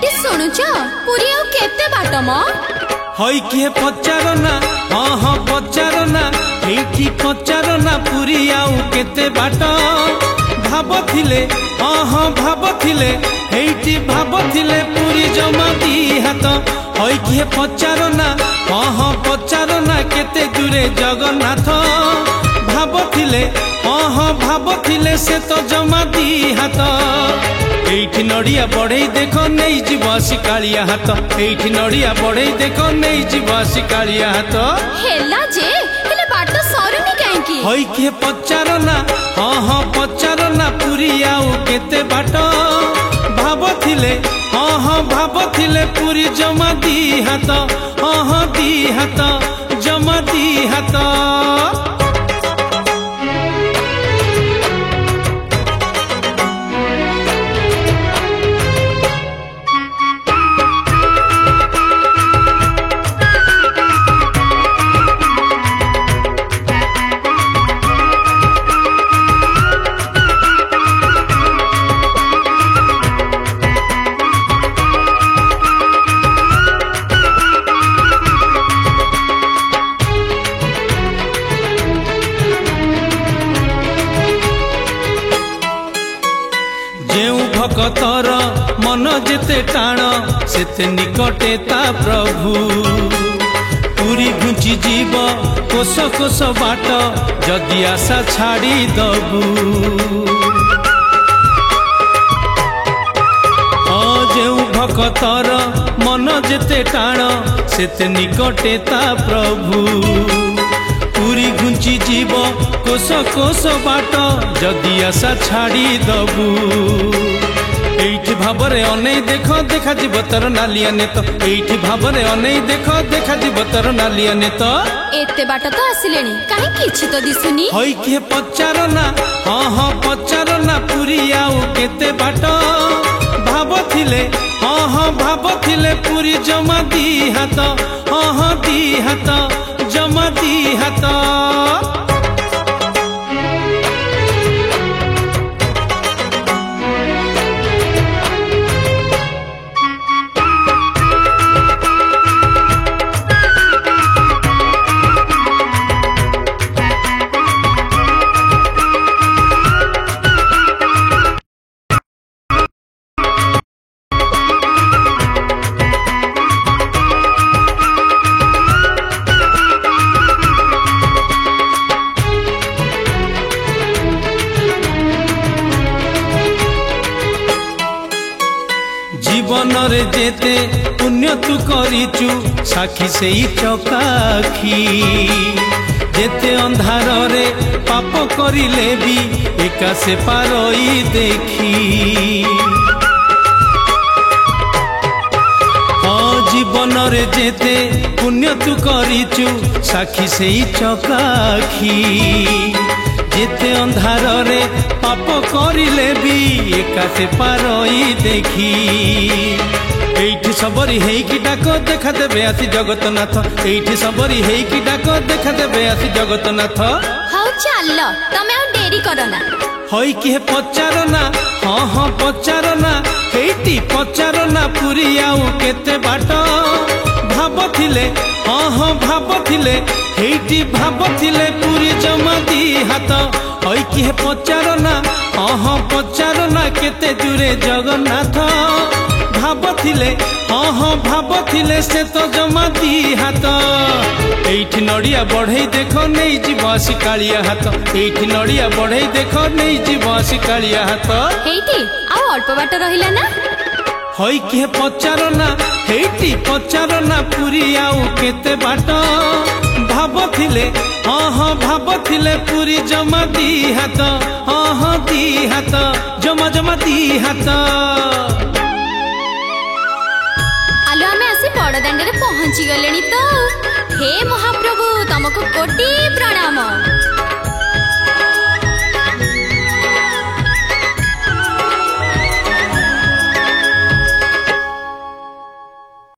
Eighty सुनुच Puri आउ केते बाट म हई किए पचारो ना हाँ हाँ पचारो ना एठी पचारो ना पुरी आउ केते बाट भाबथिले हाँ हाँ भाबथिले एठी भाबथिले पुरी जमा दी हाथ हई किए पचारो ना हाँ हाँ पचारो ना केते दूरे जगन्नाथ भाबथिले हाँ हाँ भाबथिले से तो जमा दी हाथ एठी नड़िया बढ़ई देख नहीं जीव शिकालिया हाथ एठी नड़िया बढ़ई देख नहीं जीव शिकालिया हाथ हेला जे हेले बाट सरुनी काहेकी हई के पचारो ना हाँ हाँ पचारो ना पुरी आउ केते बाट भाबथिले हाँ हाँ भाबथिले पुरी जमा दी हाथ हाँ हाँ दी हाथ जमा दी हाथ भक्तर मन जेते टाण सेते निकटे ता प्रभु पूरी घुंची जीव कोस कोस बाट जदि आशा छाड़ी दबू जेउ भक्तर मन जेते टाण सेते निकटे ता प्रभु पूरी घुंची जीव कोस कोस बाट जदि आशा छाड़ी दबू एठी भाबरे अनै देख देखा जीव तर नालिया नेत एठी भाबरे अनै देख देखा जीव तर नालिया नेत एते बाट तो आसिलेनी काहे किछि तो दिसुनी हई के पचारो ना हाँ हाँ पचारो ना पुरी आउ केते बाट भाबथिले हाँ हाँ भाबथिले पुरी जमा दी हाथ हाँ हाँ दी हाथ जमा दी हाथ जीवन रे जेते पुण्य तू करिचु साखी से ही चकाखी जेते अंधार रे पाप करिले भी एका से पारई देखी हाँ जीवन रे जेते पुण्य तू करिचु साखी से ही चकाखी जेते अंधार रे पाप करिले भी एका से पारई देखी एठी सबरी हेकी डाक देखा देबे आसी जगतनाथ एठी सबरी हेकी डाक देखा देबे आसी जगतनाथ हाउ चल तमे आ देरी करना हई के पचारो ना हाँ हाँ पचारो ना एठी पचारो ना पुरी आउ केते बाट भाबथिले हाँ हाँ भाबथिले एठी भाबथिले पुरी जमा दी हाथ हई के पचारो ना हाँ हाँ पचारो ना केते दूरे जगन्नाथ भाबथिले हाँ हाँ भाबथिले से तो जमा दी हाथ एठी नड़िया बढ़ई देख नहीं जीव शिकालिया हाथ एठी नड़िया बढ़ई देख नहीं जीव शिकालिया हाथ एठी आ अल्प बाट रहिला ना हई के पचारो ना एठी पचारो ना पुरी आउ केते बाट भाबथिले हाँ हाँ भाबथिले पुरी जमा दी हाथ हाँ हाँ दी हाथ जमा जमा दी हाथ आलो आमे आसी बड़दाण्ड रे पहुंची गलेनी तो हे महाप्रभु तुमको कोटि प्रणाम।